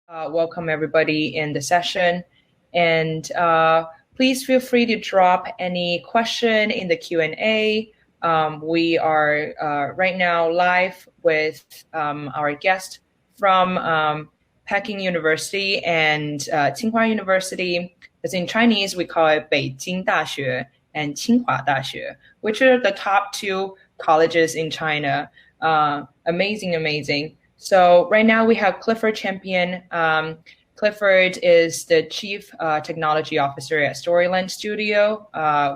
Welcome everybody in the session. And please feel free to drop any question in the Q&A. We are right now live with our guest from Peking University and Tsinghua University. As in Chinese, we call it Beijing 大学 and Tsinghua 大学, which are the top two colleges in China. Amazing. So right now we have Clifford Champion. Clifford is the Chief Technology Officer at Storyland Studio,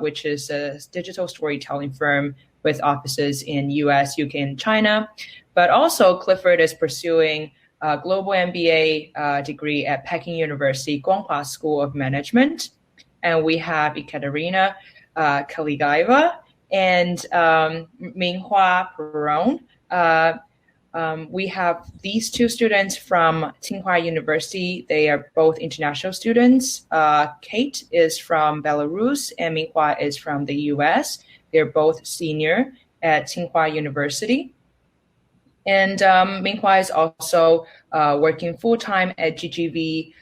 which is a digital storytelling firm with offices in US, UK, and China. But also Clifford is pursuing a global MBA degree at Peking University, Guanghua School of Management. And we have Ekaterin, Kaligaeva, and Minh, Piron. We have these two students from Tsinghua University. They are both international students. Kate is from Belarus and Minghua is from the US. They're both senior at Tsinghua University. And Minghua is also working full-time at GGV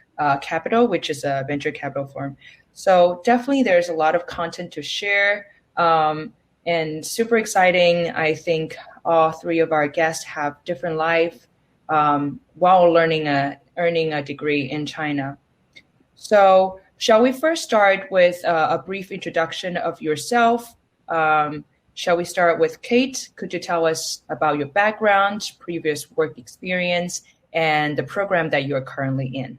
Capital, which is a venture capital firm. So definitely there's a lot of content to share. And super exciting. I think all three of our guests have different life while earning a degree in China. So shall we first start with a brief introduction of yourself? Shall we start with Kate? Could you tell us about your background, previous work experience, and the program that you're currently in?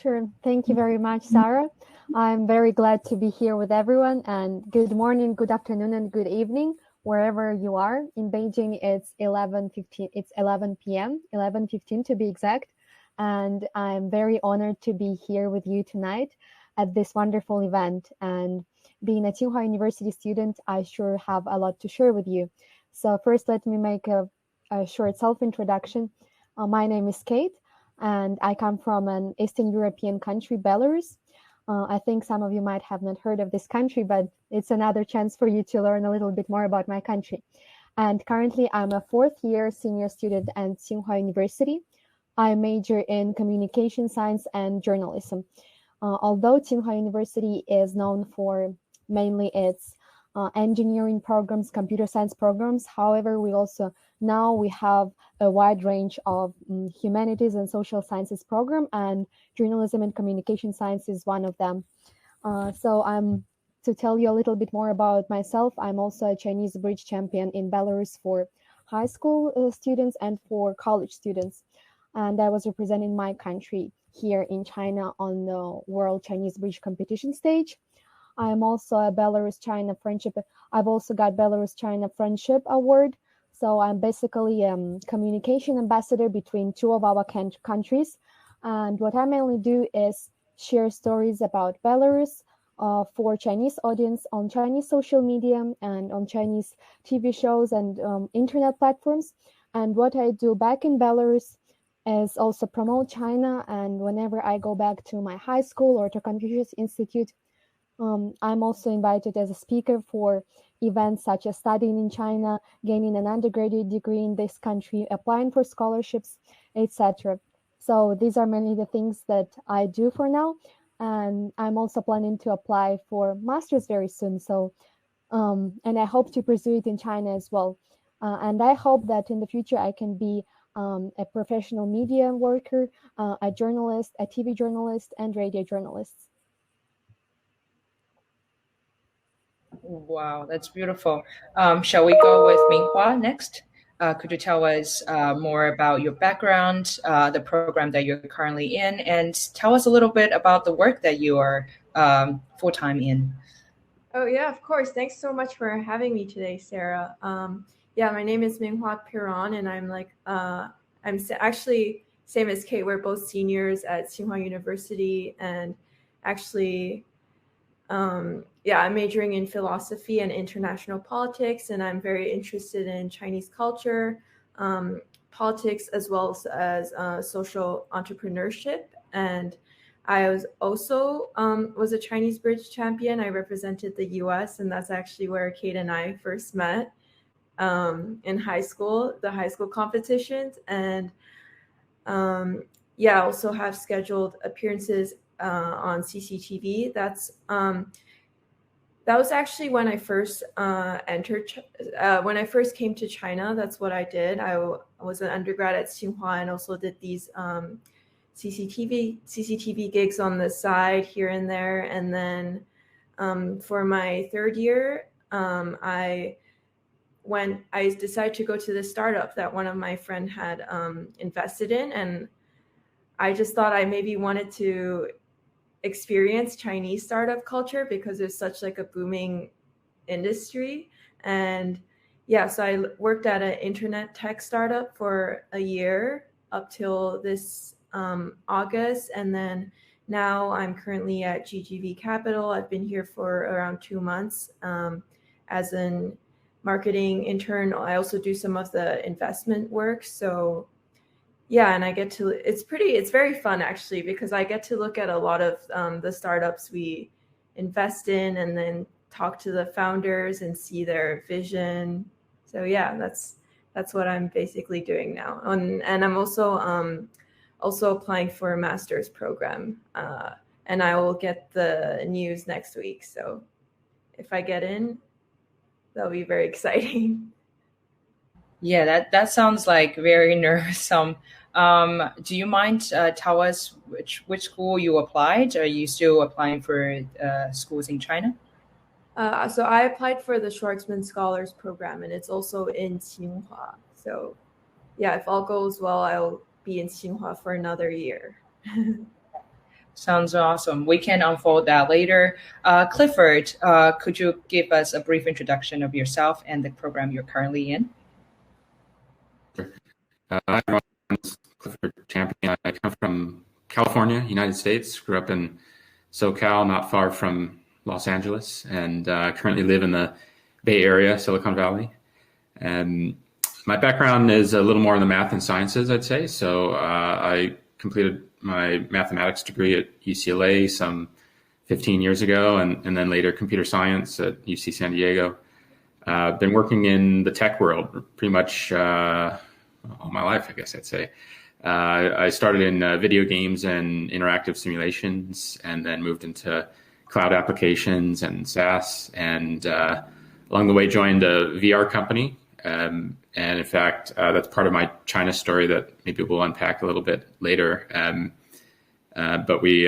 Sure. Thank you very much, Sarah. I'm very glad to be here with everyone, and good morning, good afternoon, and good evening, wherever you are. In Beijing, it's 11 p.m., 11:15 to be exact, and I'm very honored to be here with you tonight at this wonderful event. And being a Tsinghua University student, I sure have a lot to share with you. So first, let me make a short self-introduction. My name is Kate, and I come from an Eastern European country, Belarus. I think some of you might have not heard of this country, but it's another chance for you to learn a little bit more about my country. And currently, I'm a fourth-year senior student at Tsinghua University. I major in communication science and journalism. Although Tsinghua University is known for mainly its engineering programs, computer science programs, however, we have a wide range of humanities and social sciences program, and journalism and communication science is one of them. To tell you a little bit more about myself, I'm also a Chinese bridge champion in Belarus for high school students and for college students. And I was representing my country here in China on the World Chinese Bridge Competition stage. I am also a Belarus-China Friendship. I've also got Belarus-China Friendship Award. So I'm basically a communication ambassador between two of our countries. And what I mainly do is share stories about Belarus for Chinese audience on Chinese social media and on Chinese TV shows and internet platforms. And what I do back in Belarus is also promote China. And whenever I go back to my high school or to Confucius Institute, I'm also invited as a speaker for events such as studying in China, gaining an undergraduate degree in this country, applying for scholarships, etc. So these are mainly the things that I do for now. And I'm also planning to apply for master's very soon. So, and I hope to pursue it in China as well. And I hope that in the future I can be a professional media worker, a journalist, a TV journalist, and radio journalist. Wow, that's beautiful. Shall we go with Minghua next? Could you tell us more about your background, the program that you're currently in, and tell us a little bit about the work that you are full-time in? Oh, yeah, of course. Thanks so much for having me today, Sarah. My name is Minghua Piron, and I'm actually same as Kate. We're both seniors at Tsinghua University, and actually, I'm majoring in philosophy and international politics, and I'm very interested in Chinese culture, politics, as well as social entrepreneurship. And I was also was a Chinese bridge champion. I represented the US, and that's actually where Kate and I first met in high school, the high school competitions. And yeah, I also have scheduled appearances on CCTV. That was actually when I first when I first came to China. That's what I did. I was an undergrad at Tsinghua and also did these CCTV gigs on the side here and there. And then for my third year, I decided to go to this startup that one of my friend had invested in, and I just thought I maybe wanted to experience Chinese startup culture because there's such like a booming industry. And yeah, so I worked at an internet tech startup for a year up till this August, and then now I'm currently at GGV Capital. I've been here for around 2 months as an marketing intern. I also do some of the investment work. So yeah, and I get to, it's very fun actually, because I get to look at a lot of the startups we invest in and then talk to the founders and see their vision. So yeah, that's what I'm basically doing now. And I'm also applying for a master's program, and I will get the news next week. So if I get in, that'll be very exciting. Yeah, that sounds like very nervous. Do you mind tell us which school you applied? Are you still applying for schools in China? So I applied for the Schwarzman Scholars Program, and it's also in Tsinghua. So yeah, if all goes well, I'll be in Tsinghua for another year. Sounds awesome. We can unfold that later. Clifford, could you give us a brief introduction of yourself and the program you're currently in? I'm Clifford Champion. I come from California, United States. Grew up in SoCal, not far from Los Angeles, and currently live in the Bay Area, Silicon Valley. And my background is a little more in the math and sciences, I'd say. So I completed my mathematics degree at UCLA some 15 years ago, and then later computer science at UC San Diego. I've been working in the tech world pretty much all my life, I guess I'd say. I started in video games and interactive simulations, and then moved into cloud applications and SaaS, and along the way joined a VR company. And in fact, that's part of my China story that maybe we'll unpack a little bit later. But we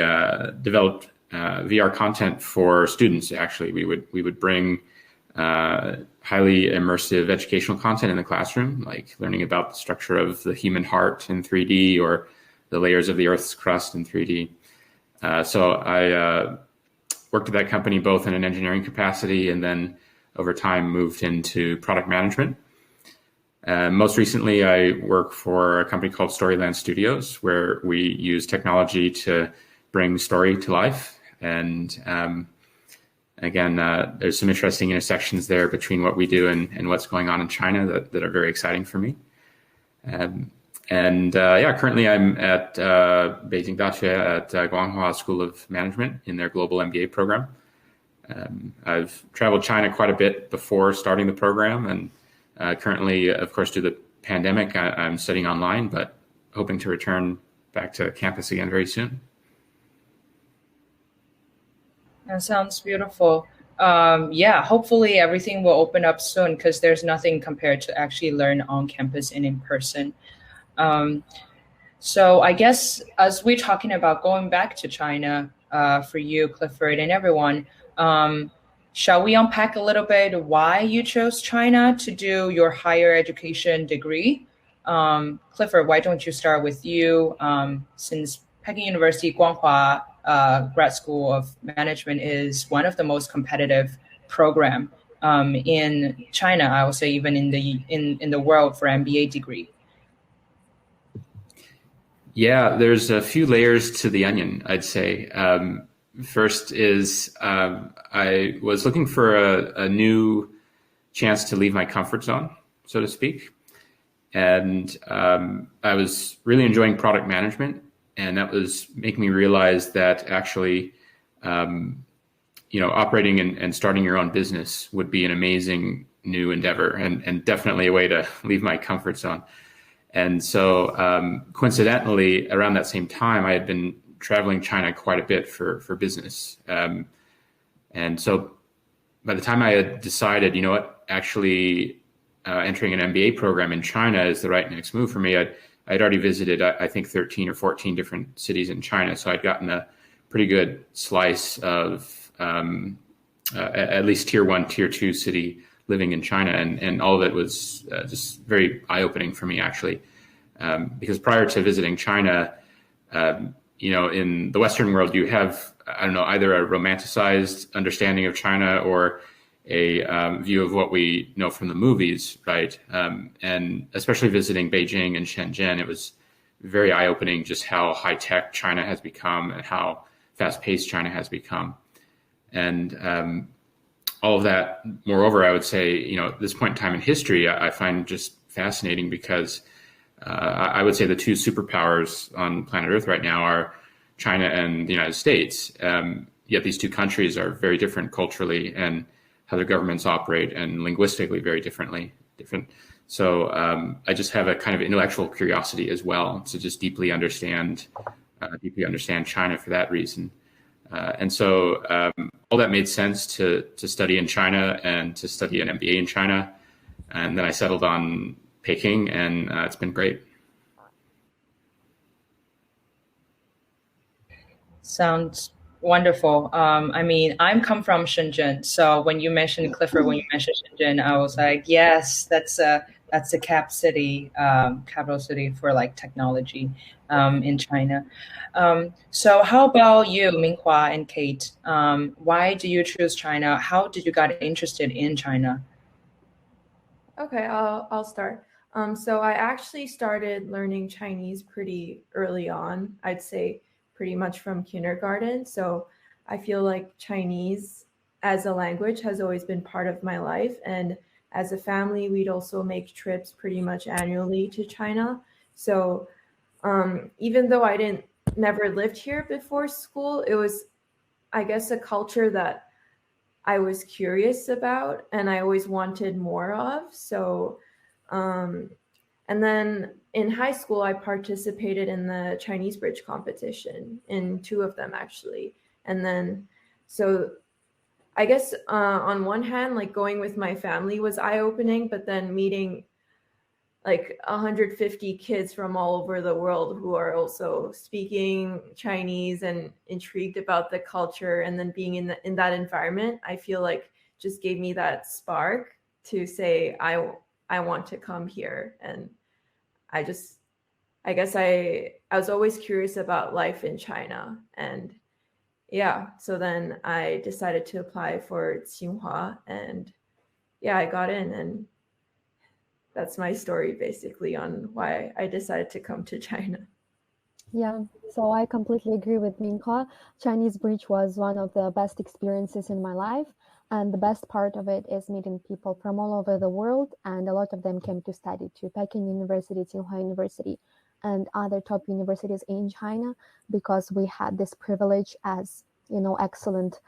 developed VR content for students. Actually, we would bring highly immersive educational content in the classroom, like learning about the structure of the human heart in 3D or the layers of the Earth's crust in 3D. So I worked at that company both in an engineering capacity and then over time moved into product management. Most recently, I work for a company called Storyland Studios, where we use technology to bring story to life. And again, there's some interesting intersections there between what we do and what's going on in China that are very exciting for me. Currently I'm at Beijing Daxue at Guanghua School of Management in their global MBA program. I've traveled China quite a bit before starting the program, and currently, of course, due to the pandemic, I'm studying online, but hoping to return back to campus again very soon. That sounds beautiful. Hopefully everything will open up soon, because there's nothing compared to actually learn on campus and in person. So I guess as we're talking about going back to China for you, Clifford, and everyone, shall we unpack a little bit why you chose China to do your higher education degree? Clifford, why don't you start with you, since Peking University Guanghua Grad School of Management is one of the most competitive program in China, I would say even in the world for MBA degree. Yeah, there's a few layers to the onion, I'd say. First is I was looking for a new chance to leave my comfort zone, so to speak. And I was really enjoying product management. And that was making me realize that actually, operating and starting your own business would be an amazing new endeavor and definitely a way to leave my comfort zone. And so coincidentally, around that same time, I had been traveling China quite a bit for business. And so by the time I had decided, you know what, actually entering an MBA program in China is the right next move for me, I'd already visited, I think, 13 or 14 different cities in China. So I'd gotten a pretty good slice of at least tier 1, tier 2 city living in China. And all of it was just very eye-opening for me, actually. Because prior to visiting China, you know, in the Western world, you have, I don't know, either a romanticized understanding of China or a view of what we know from the movies, right? And especially visiting Beijing and Shenzhen, it was very eye-opening just how high-tech China has become and how fast-paced China has become. And all of that, moreover, I would say, you know, at this point in time in history, I find just fascinating because I would say the two superpowers on planet Earth right now are China and the United States. Yet these two countries are very different culturally and how their governments operate, and linguistically very different. So I just have a kind of intellectual curiosity as well to just deeply understand China for that reason. And so all that made sense to study in China and to study an MBA in China. And then I settled on Peking, and it's been great. Sounds wonderful. I mean, I'm come from Shenzhen, so when you mentioned Clifford, when you mentioned Shenzhen, I was like, yes, that's a capital city for like technology in China. So how about you, Minghua and Kate? Why do you choose China? How did you get interested in China? Okay, I'll start. So I actually started learning Chinese pretty early on. I'd say pretty much from kindergarten. So I feel like Chinese as a language has always been part of my life. And as a family, we'd also make trips pretty much annually to China. So even though I never lived here before school, it was, I guess, a culture that I was curious about and I always wanted more of. So, and then in high school, I participated in the Chinese bridge competition in 2 of them, actually. And then, so I guess on one hand, like going with my family was eye-opening, but then meeting like 150 kids from all over the world who are also speaking Chinese and intrigued about the culture, and then being in that environment, I feel like just gave me that spark to say I want to come here. And I guess I was always curious about life in China. And yeah, so then I decided to apply for Tsinghua, and yeah, I got in, and that's my story basically on why I decided to come to China. Yeah, so I completely agree with Minghua. Chinese bridge was one of the best experiences in my life. And the best part of it is meeting people from all over the world. And a lot of them came to study to Peking University, Tsinghua University, and other top universities in China, because we had this privilege as, you know, excellent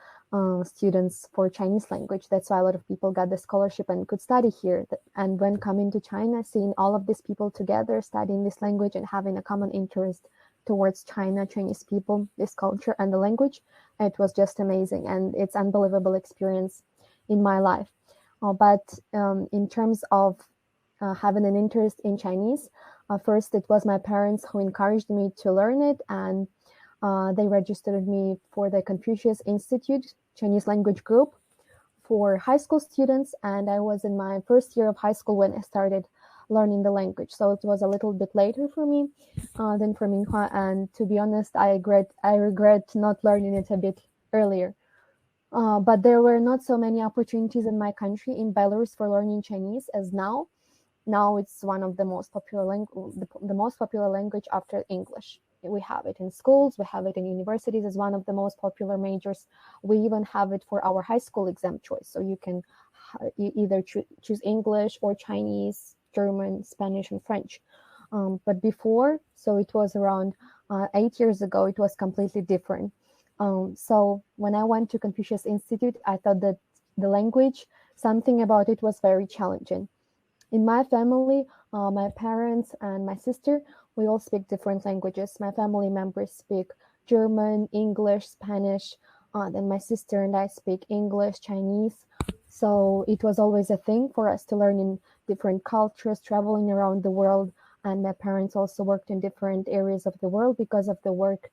students for Chinese language. That's why a lot of people got the scholarship and could study here. And when coming to China, seeing all of these people together studying this language and having a common interest towards China, Chinese people, this culture and the language, it was just amazing. And it's unbelievable experience in my life. But in terms of having an interest in Chinese, first it was my parents who encouraged me to learn it, and they registered me for the Confucius Institute Chinese language group for high school students. And I was in my first year of high school when I started learning the language. So it was a little bit later for me than for Minghua. And to be honest, I regret not learning it a bit earlier. But there were not so many opportunities in my country, in Belarus, for learning Chinese as now. Now it's one of the most popular language after English. We have it in schools, we have it in universities as one of the most popular majors. We even have it for our high school exam choice. So you can either choose English or Chinese, German, Spanish, and French. But before, so it was around 8 years ago, it was completely different. So when I went to Confucius Institute, I thought that the language, something about it was very challenging. In my family, My parents and my sister, we all speak different languages. My family members speak German, English, Spanish. Then my sister and I speak English, Chinese. So it was always a thing for us to learn in different cultures, traveling around the world. And my parents also worked in different areas of the world because of the work.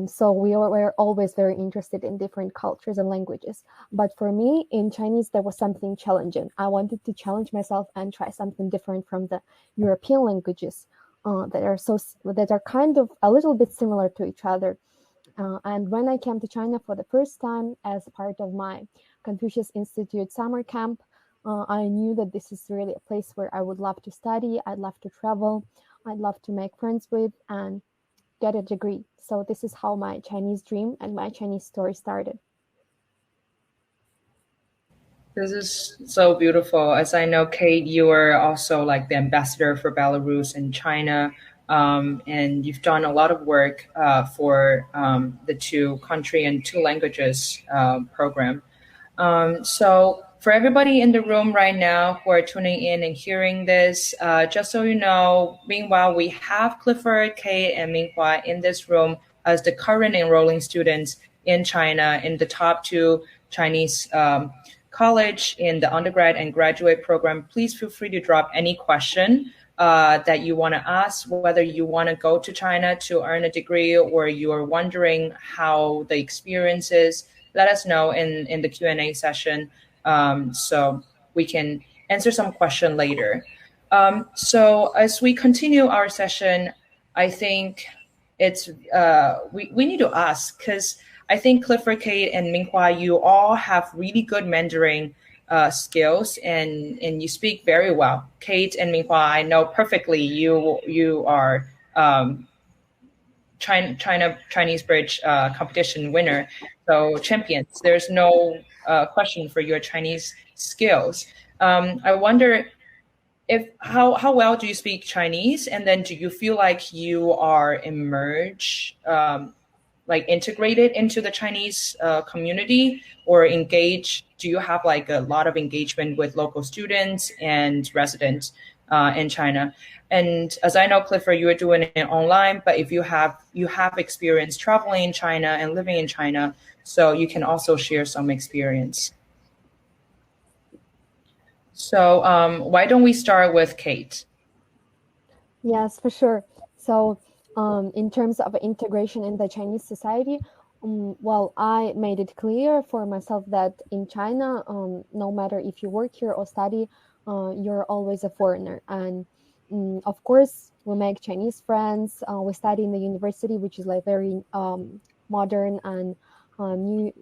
So we were always very interested in different cultures and languages. But for me, in Chinese, there was something challenging. I wanted to challenge myself and try something different from the European languages that are kind of a little bit similar to each other. And when I came to China for the first time as part of my Confucius Institute summer camp, I knew that this is really a place where I would love to study, I'd love to travel, I'd love to make friends with, and get a degree. So this is how my Chinese dream and my Chinese story started. This is so beautiful. As I know, Kate, you are also like the ambassador for Belarus in China, and you've done a lot of work for the two country and two languages program. So for everybody in the room right now who are tuning in and hearing this, just so you know, meanwhile, we have Clifford, Kate, and Minghua in this room as the current enrolling students in China in the top two Chinese college in the undergrad and graduate program. Please feel free to drop any question that you want to ask, whether you want to go to China to earn a degree or you are wondering how the experience is. Let us know in the Q&A session so we can answer some question later. So as we continue our session, I think it's we need to ask, because I think Clifford, Kate, and Minghua, you all have really good Mandarin skills, and you speak very well. Kate and Minghua, I know perfectly you are Chinese bridge competition winner, so champions. There's no question for your Chinese skills. I wonder if how well do you speak Chinese, and then do you feel like you are emerged, like integrated into the Chinese community, or engaged? Do you have like a lot of engagement with local students and residents in China? And as I know, Clifford, you are doing it online, but if you have experience traveling in China and living in China, so you can also share some experience. So why don't we start with Kate? Yes, for sure. So in terms of integration in the Chinese society, well, I made it clear for myself that in China, no matter if you work here or study, you're always a foreigner. And of course, we make Chinese friends. We study in the university, which is like very modern and new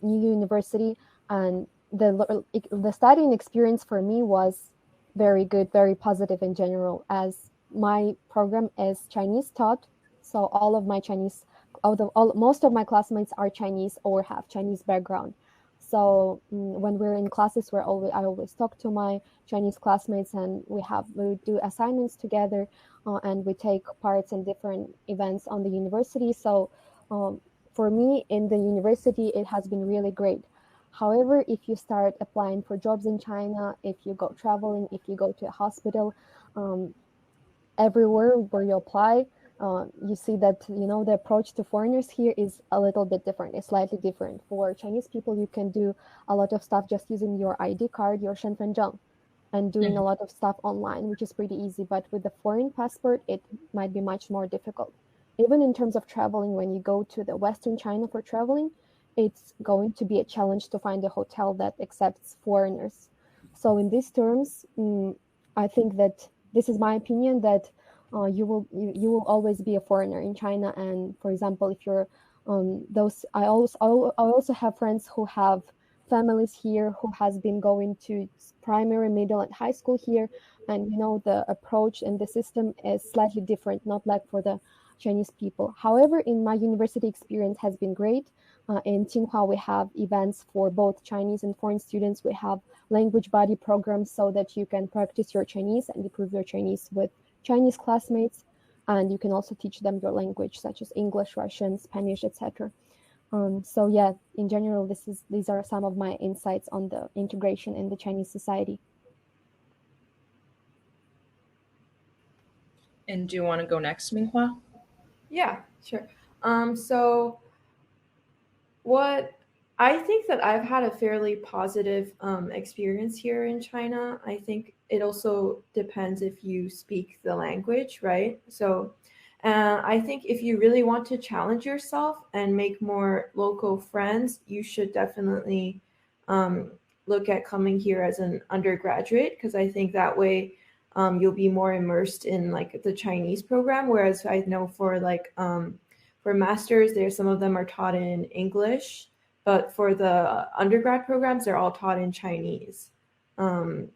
university. And the studying experience for me was very good, very positive in general, as my program is Chinese taught. So all of my Chinese, most of my classmates are Chinese or have Chinese background. So when we're in classes, I always talk to my Chinese classmates, and we do assignments together, and we take parts in different events on the university. So for me, in the university, it has been really great. However, if you start applying for jobs in China, if you go traveling, if you go to a hospital, everywhere where you apply, you see that the approach to foreigners here is a little bit different. It's slightly different. For Chinese people, you can do a lot of stuff just using your ID card, your 身份证, and doing a lot of stuff online, which is pretty easy. But with the foreign passport, it might be much more difficult. Even in terms of traveling, when you go to the Western China for traveling, it's going to be a challenge to find a hotel that accepts foreigners. So in these terms, I think that this is my opinion, that you will always be a foreigner in China. And for example, if you're I also have friends who have families here, who has been going to primary, middle, and high school here, and the approach and the system is slightly different, not like for the Chinese people. However, in my university experience has been great. In Tsinghua, we have events for both Chinese and foreign students. We have language body programs so that you can practice your Chinese and improve your Chinese with Chinese classmates, and you can also teach them your language, such as English, Russian, Spanish, etc. So yeah, in general, these are some of my insights on the integration in the Chinese society. And do you want to go next, Minghua? Yeah, sure. So what I think that I've had a fairly positive experience here in China. I think it also depends if you speak the language, right? So I think if you really want to challenge yourself and make more local friends, you should definitely um, look at coming here as an undergraduate, because I think that way you'll be more immersed in like the Chinese program. Whereas I know for like for masters, there some of them are taught in English, but for the undergrad programs, they're all taught in Chinese. Um,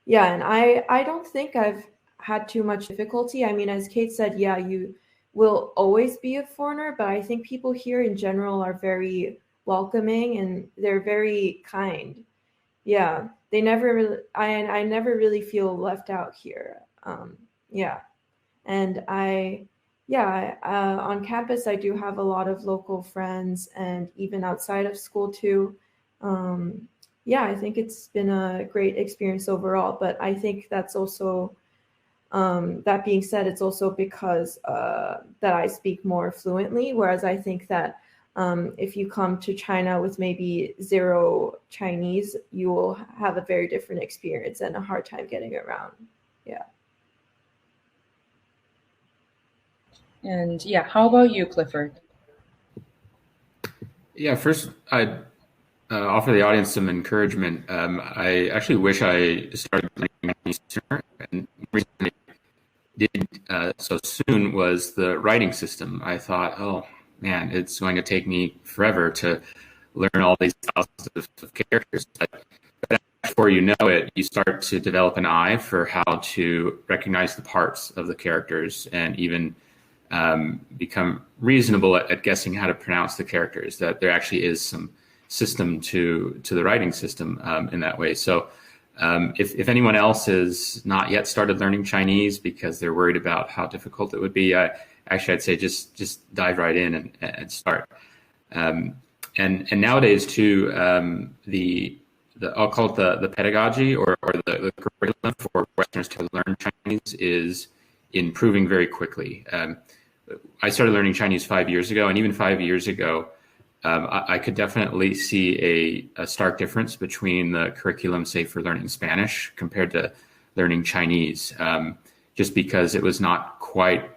yeah, and I don't think I've had too much difficulty. I mean, as Kate said, yeah, you will always be a foreigner, but I think people here in general are very welcoming and they're very kind. Yeah, they never really, I never really feel left out here. Yeah, and yeah, on campus, I do have a lot of local friends, and even outside of school too. Yeah, I think it's been a great experience overall. But I think that's also, that being said, it's also because that I speak more fluently. Whereas I think that if you come to China with maybe zero Chinese, you will have a very different experience and a hard time getting around. Yeah. And yeah, how about you, Clifford? Yeah, first I'd offer the audience some encouragement. I actually wish I started learning Chinese sooner, and the reason I did so soon was the writing system. I thought, oh man, it's going to take me forever to learn all these thousands of characters. But before you know it, you start to develop an eye for how to recognize the parts of the characters and even become reasonable at guessing how to pronounce the characters, that there actually is some system to the writing system in that way. So if anyone else has not yet started learning Chinese because they're worried about how difficult it would be, I'd say just dive right in and start. And nowadays too, the I'll call it the pedagogy or the curriculum for Westerners to learn Chinese is improving very quickly. I started learning Chinese 5 years ago, and even 5 years ago, I could definitely see a stark difference between the curriculum, say, for learning Spanish compared to learning Chinese, just because it was not quite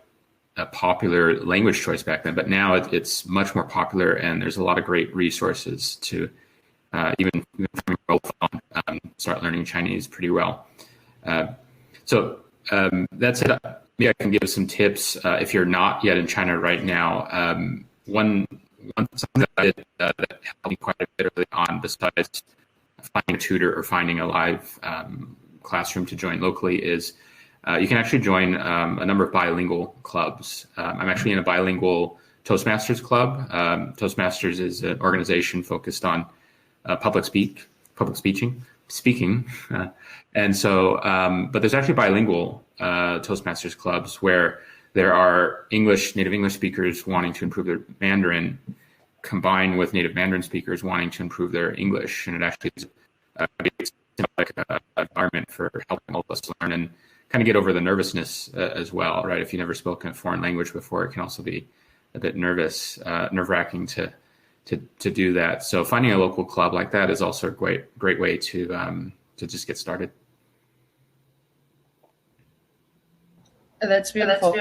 a popular language choice back then. But now it's much more popular, and there's a lot of great resources to even from your mobile phone start learning Chinese pretty well. So that said, maybe I can give some tips if you're not yet in China right now. Something that I did that helped me quite a bit early on, besides finding a tutor or finding a live classroom to join locally, is you can actually join a number of bilingual clubs. I'm actually in a bilingual Toastmasters club. Toastmasters is an organization focused on public speaking. And so, but there's actually bilingual Toastmasters clubs where there are native English speakers wanting to improve their Mandarin, combined with native Mandarin speakers wanting to improve their English. And it actually is like an environment for helping all of us learn and kind of get over the nervousness as well, right? If you've never spoken a foreign language before, it can also be a bit nerve-wracking to do that. So finding a local club like that is also a great way to just get started. That's beautiful.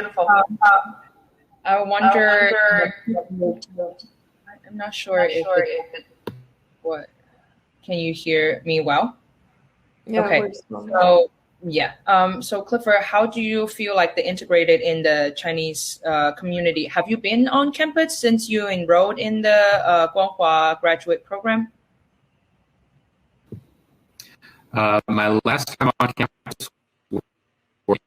I wonder. I'm not sure if what. Can you hear me well? Yeah, okay. So yeah. So Clifford, how do you feel like the integrated in the Chinese community? Have you been on campus since you enrolled in the Guanghua graduate program? My last time on campus was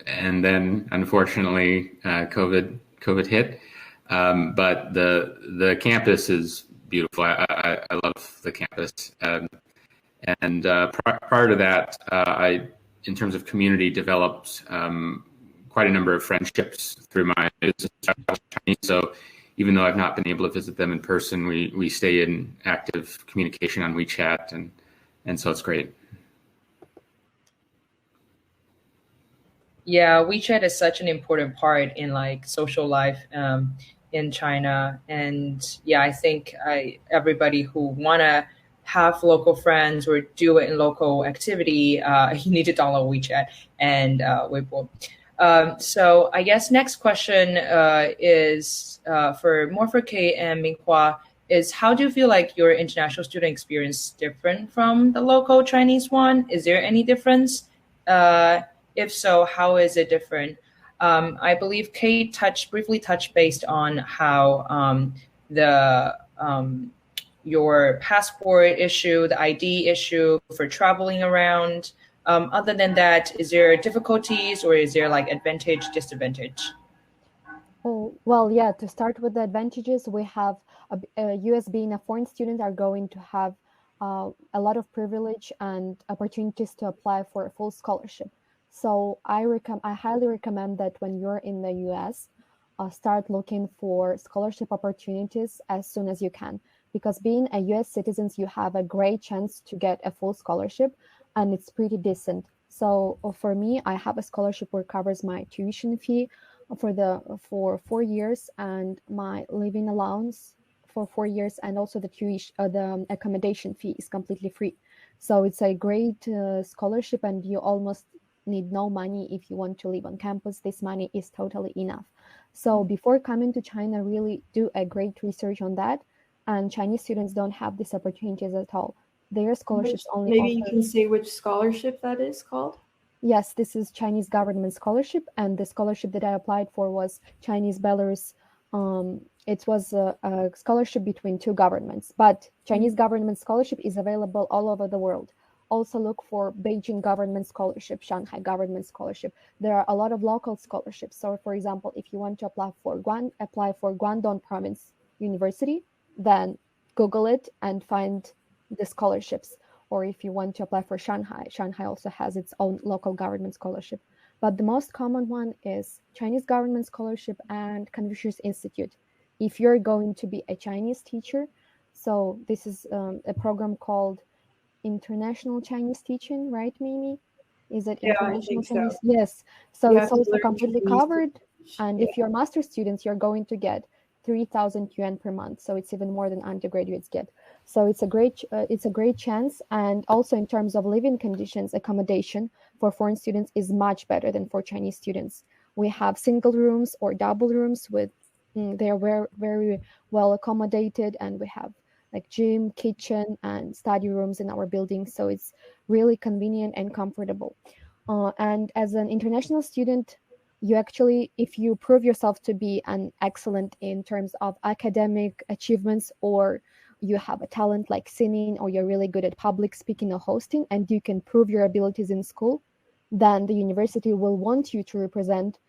and then unfortunately COVID hit. But the campus is beautiful. I love the campus. And prior to that, I, in terms of community, developed quite a number of friendships through my business Chinese. So even though I've not been able to visit them in person, we stay in active communication on WeChat, and so it's great. Yeah, WeChat is such an important part in like social life in China, and yeah, I think everybody who wanna have local friends or do it in local activity, you need to download WeChat and Weibo. So I guess next question is for Kate and Minghua is how do you feel like your international student experience different from the local Chinese one? Is there any difference? If so, how is it different? I believe Kate briefly touched based on how the your passport issue, the ID issue for traveling around. Other than that, is there difficulties or is there like advantage, disadvantage? Oh, well, yeah, to start with the advantages, we have US being a foreign student are going to have a lot of privilege and opportunities to apply for a full scholarship. So I highly recommend that when you're in the US, start looking for scholarship opportunities as soon as you can. Because being a US citizen, you have a great chance to get a full scholarship, and it's pretty decent. So for me, I have a scholarship where it covers my tuition fee for 4 years and my living allowance for 4 years, and also the accommodation fee is completely free. So it's a great scholarship, and you almost need no money if you want to live on campus. This money is totally enough. So before coming to China, really do a great research on that. And Chinese students don't have these opportunities at all. Their scholarships only Maybe offer. you can say which scholarship that is called. Yes, this is Chinese government scholarship, and the scholarship that I applied for was Chinese Belarus. It was a scholarship between two governments, but Chinese government scholarship is available all over the world. Also look for Beijing government scholarship, Shanghai government scholarship. There are a lot of local scholarships. So, for example, if you want to apply for Guangdong Province University, then Google it and find the scholarships. Or if you want to apply for Shanghai, Shanghai also has its own local government scholarship. But the most common one is Chinese government scholarship and Confucius Institute. If you're going to be a Chinese teacher, so this is a program called International Chinese Teaching, right, Mimi? Is it Yeah, I International think so. Chinese? Yes. So You it's have to also learn completely Chinese to covered. teach. And Yeah. if you're master students, you're going to get 3,000 yuan per month. So it's even more than undergraduates get. So it's a great chance. And also in terms of living conditions, accommodation for foreign students is much better than for Chinese students. We have single rooms or double rooms with they're very, very well accommodated, and we have like gym, kitchen, and study rooms in our building. So it's really convenient and comfortable. And as an international student, you actually, if you prove yourself to be an excellent in terms of academic achievements, or you have a talent like singing, or you're really good at public speaking or hosting, and you can prove your abilities in school, then the university will want you to represent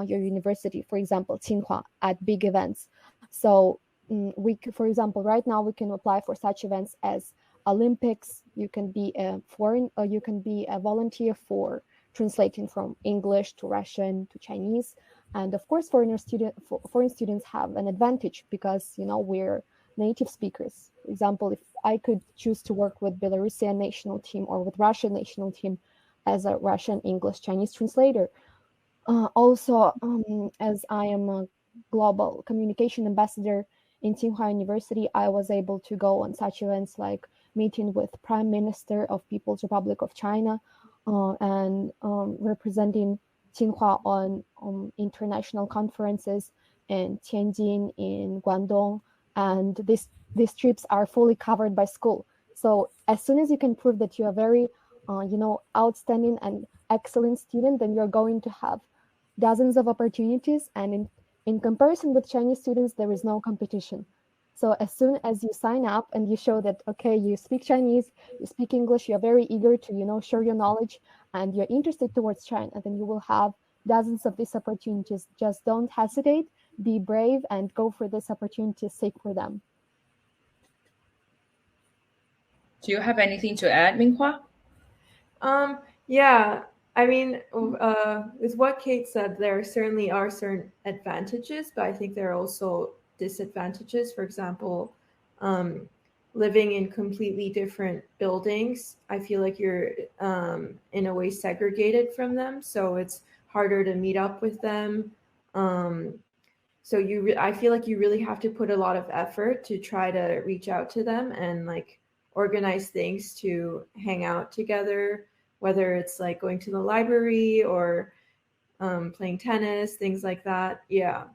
your university, for example, Tsinghua, at big events. So for example, right now we can apply for such events as Olympics. You can be you can be a volunteer for translating from English to Russian to Chinese. And of course, foreign students have an advantage because, we're native speakers. For example, if I could choose to work with Belarusian national team or with Russian national team as a Russian, English, Chinese translator. Also, as I am a global communication ambassador in Tsinghua University, I was able to go on such events like meeting with Prime Minister of People's Republic of China and representing Tsinghua on international conferences in Tianjin, in Guangdong, and these trips are fully covered by school. So as soon as you can prove that you are very, outstanding and excellent student, then you're going to have dozens of opportunities, and in comparison with Chinese students, there is no competition. So as soon as you sign up and you show that, okay, you speak Chinese, you speak English, you're very eager to, share your knowledge, and you're interested towards China, then you will have dozens of these opportunities. Just don't hesitate, be brave, and go for these opportunities, seek for them. Do you have anything to add, Minghua? Yeah, I mean, with what Kate said, there certainly are certain advantages, but I think there are also disadvantages. For example, living in completely different buildings, I feel like you're in a way segregated from them. So it's harder to meet up with them. So I feel like you really have to put a lot of effort to try to reach out to them and like organize things to hang out together, whether it's like going to the library or playing tennis, things like that. Yeah.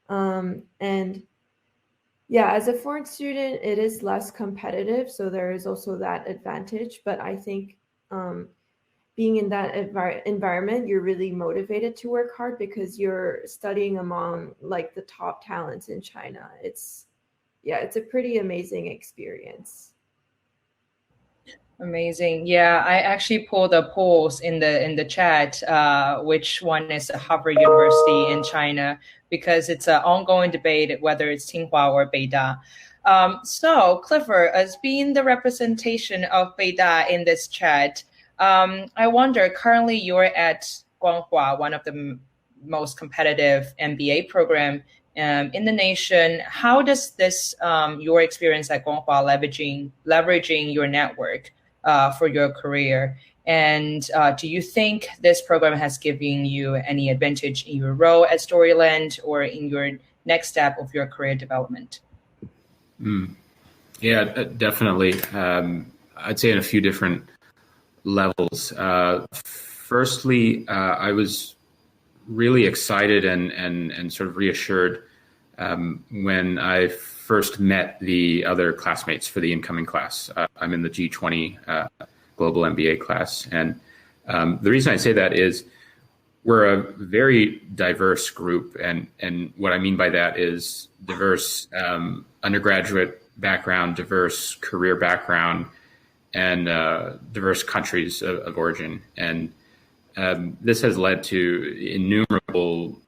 And yeah, as a foreign student, it is less competitive. So there is also that advantage. But I think being in that environment, you're really motivated to work hard because you're studying among like the top talents in China. It's a pretty amazing experience. Amazing. Yeah, I actually pulled the polls in the chat, which one is Harvard University in China, because it's an ongoing debate whether it's Tsinghua or Beida. So Clifford, as being the representation of Beida in this chat, I wonder, currently you're at Guanghua, one of the most competitive MBA program in the nation. How does this your experience at Guanghua leveraging your network for your career? And do you think this program has given you any advantage in your role at Storyland or in your next step of your career development? Yeah, definitely. I'd say in a few different levels. Firstly, I was really excited and sort of reassured when I first met the other classmates for the incoming class. I'm in the G20 Global MBA class. And the reason I say that is we're a very diverse group. And what I mean by that is diverse undergraduate background, diverse career background, and diverse countries of origin. And this has led to innumerable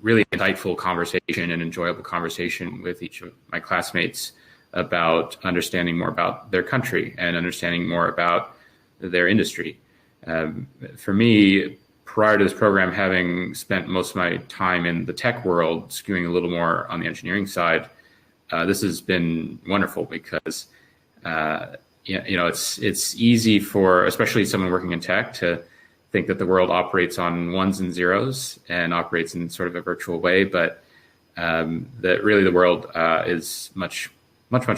really insightful conversation and enjoyable conversation with each of my classmates about understanding more about their country and understanding more about their industry. For me, prior to this program, having spent most of my time in the tech world, skewing a little more on the engineering side, this has been wonderful because it's easy for, especially someone working in tech, to think that the world operates on ones and zeros and operates in sort of a virtual way, but that really the world is much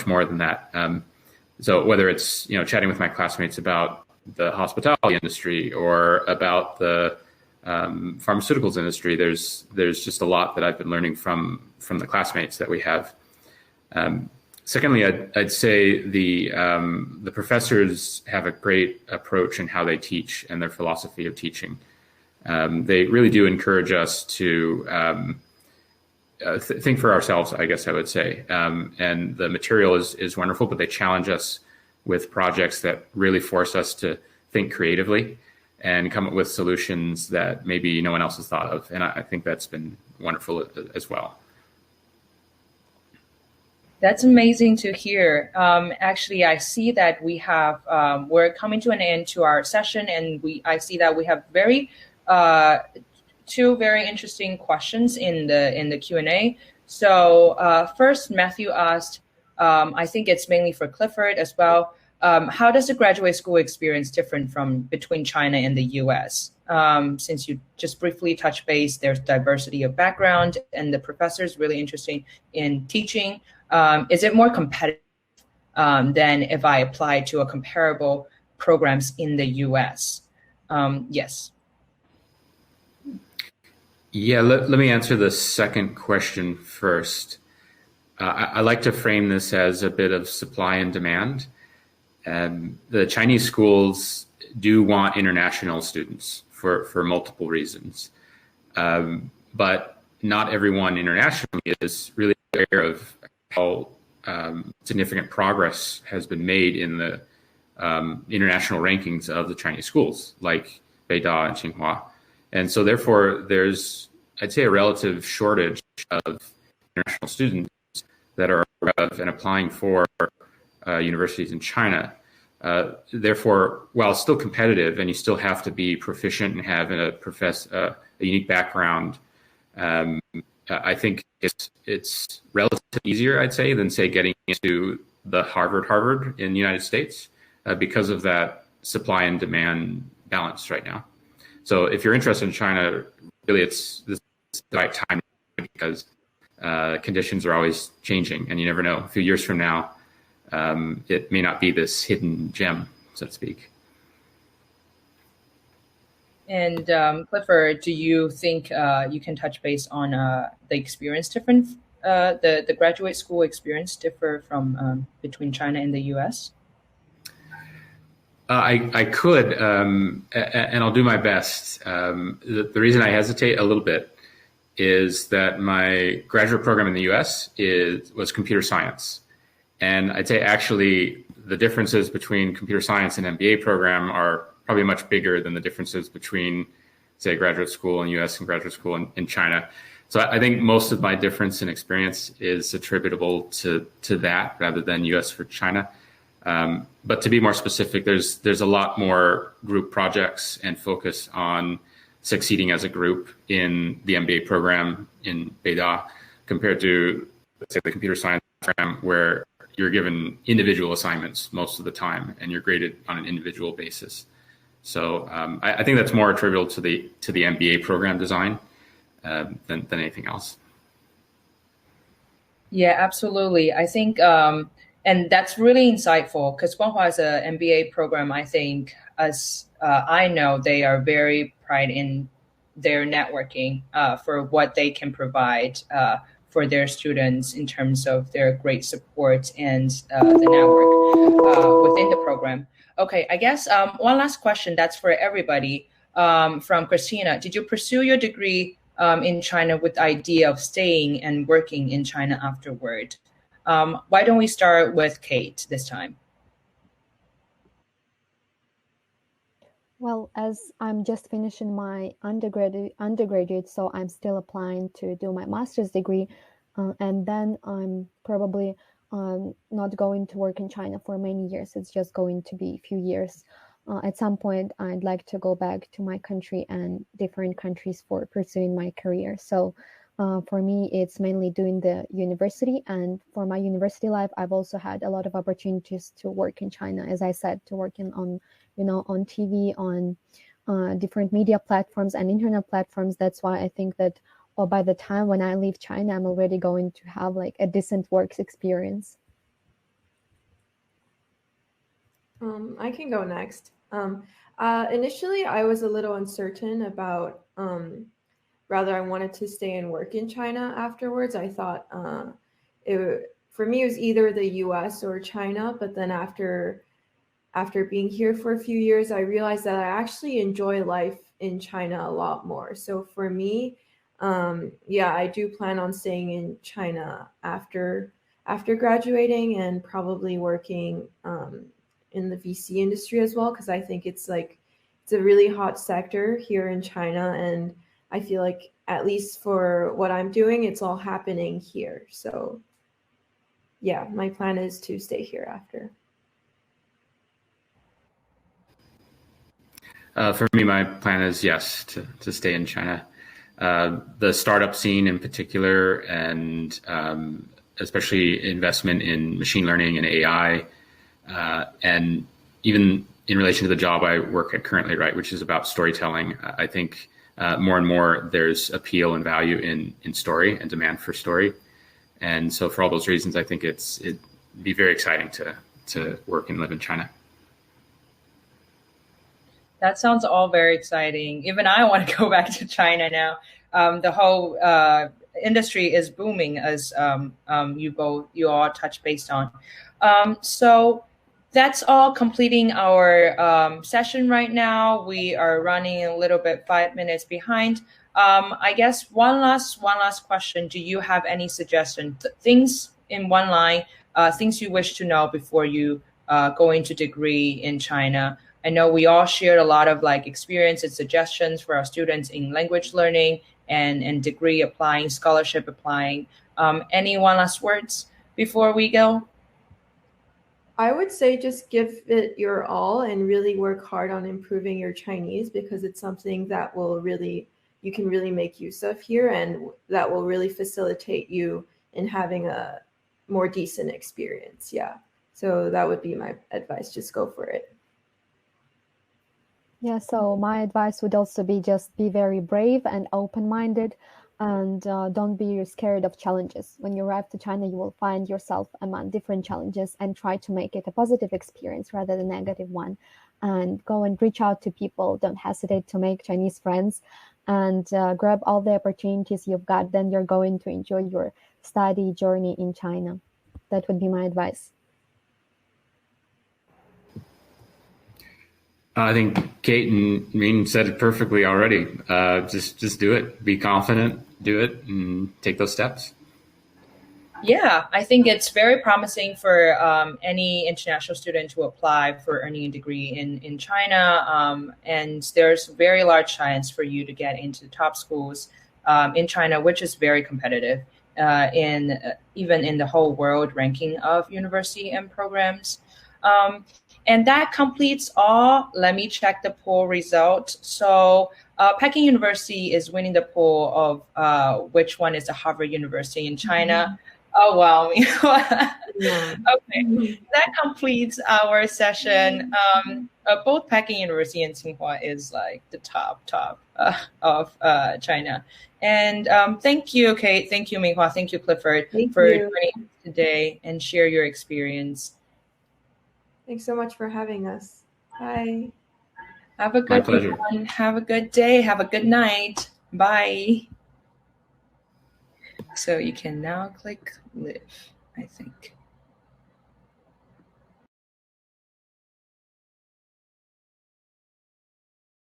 more than that. So whether it's chatting with my classmates about the hospitality industry or about the pharmaceuticals industry, there's just a lot that I've been learning from the classmates that we have. Secondly, I'd say the professors have a great approach in how they teach and their philosophy of teaching. They really do encourage us to think for ourselves, I guess I would say. And the material is wonderful, but they challenge us with projects that really force us to think creatively and come up with solutions that maybe no one else has thought of. And I think that's been wonderful as well. That's amazing to hear. Actually, I see that we have we're coming to an end to our session, and I see that we have two very interesting questions in the Q&A. So first, Matthew asked, I think it's mainly for Clifford as well. How does the graduate school experience different between China and the U.S.? Since you just briefly touched base, there's diversity of background, and the professor is really interested in teaching. Is it more competitive than if I applied to a comparable programs in the U.S.? Yes. Yeah, let me answer the second question first. I like to frame this as a bit of supply and demand. The Chinese schools do want international students for multiple reasons. But not everyone internationally is really aware of how significant progress has been made in the international rankings of the Chinese schools, like Beida and Tsinghua. And so therefore, there's, I'd say, a relative shortage of international students that are aware of and applying for universities in China. Therefore, while it's still competitive and you still have to be proficient and have a unique background, I think it's relatively easier, I'd say, than, say, getting into the Harvard in the United States because of that supply and demand balance right now. So if you're interested in China, really this is the right time, because conditions are always changing, and you never know. A few years from now, it may not be this hidden gem, so to speak. And Clifford, do you think you can touch base on the experience difference, the graduate school experience differ from between China and the U.S.? I could, and I'll do my best. The reason I hesitate a little bit is that my graduate program in the U.S. was computer science. And I'd say actually the differences between computer science and MBA program are probably much bigger than the differences between, say, graduate school in the U.S. and graduate school in China. So I think most of my difference in experience is attributable to that rather than U.S. for China. But to be more specific, there's a lot more group projects and focus on succeeding as a group in the MBA program in Beida compared to, let's say, the computer science program, where you're given individual assignments most of the time and you're graded on an individual basis. So I think that's more attributable to the MBA program design than anything else. Yeah, absolutely. I think, and that's really insightful, because Guanghua is an MBA program. I think, as I know, they are very pride in their networking for what they can provide for their students in terms of their great support and the network within the program. Okay, I guess one last question that's for everybody from Christina. Did you pursue your degree in China with the idea of staying and working in China afterward? Why don't we start with Kate this time? Well, as I'm just finishing my undergraduate, so I'm still applying to do my master's degree, and then I'm probably not going to work in China for many years. It's just going to be a few years. At some point, I'd like to go back to my country and different countries for pursuing my career. So for me, it's mainly doing the university. And for my university life, I've also had a lot of opportunities to work in China, as I said, to work on TV, on different media platforms and internet platforms. That's why I think that by the time when I leave China, I'm already going to have like a decent work experience. I can go next. Initially, I was a little uncertain about whether I wanted to stay and work in China afterwards. I thought for me, it was either the US or China. But then after being here for a few years, I realized that I actually enjoy life in China a lot more. So for me, I do plan on staying in China after graduating and probably working in the VC industry as well, because I think it's a really hot sector here in China, and I feel like, at least for what I'm doing, it's all happening here. So yeah, my plan is to stay here after. For me, my plan is, yes, to stay in China. The startup scene in particular, and especially investment in machine learning and AI, and even in relation to the job I work at currently, right, which is about storytelling. I think more and more there's appeal and value in story and demand for story. And so for all those reasons, I think it'd be very exciting to work and live in China. That sounds all very exciting. Even I want to go back to China now. The whole industry is booming, as you all touched based on. So that's all completing our session right now. We are running a little bit 5 minutes behind. I guess one last question. Do you have any suggestions? Things in one line, things you wish to know before you go into degree in China? I know we all shared a lot of experience and suggestions for our students in language learning and degree applying, scholarship applying. Any one last words before we go? I would say just give it your all and really work hard on improving your Chinese, because it's something that you can really make use of here, and that will really facilitate you in having a more decent experience. Yeah. So that would be my advice. Just go for it. Yeah, so my advice would also be just be very brave and open-minded, and don't be scared of challenges. When you arrive to China, you will find yourself among different challenges and try to make it a positive experience rather than a negative one. And go and reach out to people. Don't hesitate to make Chinese friends, and grab all the opportunities you've got. Then you're going to enjoy your study journey in China. That would be my advice. I think Kate and Minh said it perfectly already. Just do it. Be confident. Do it and take those steps. Yeah, I think it's very promising for any international student to apply for earning a degree in China. And there's very large chance for you to get into the top schools in China, which is very competitive even in the whole world ranking of university and programs. And that completes all. Let me check the poll result. So Peking University is winning the poll of which one is the Harvard University in China. Oh, wow. Yeah. Okay, that completes our session. Both Peking University and Tsinghua is like the top of China. And thank you, Kate. Thank you, Minghua. Thank you, Clifford, for joining us today and share your experience. Thanks so much for having us. Bye. Have a good one. Have a good day. Have a good night. Bye. So you can now click live, I think.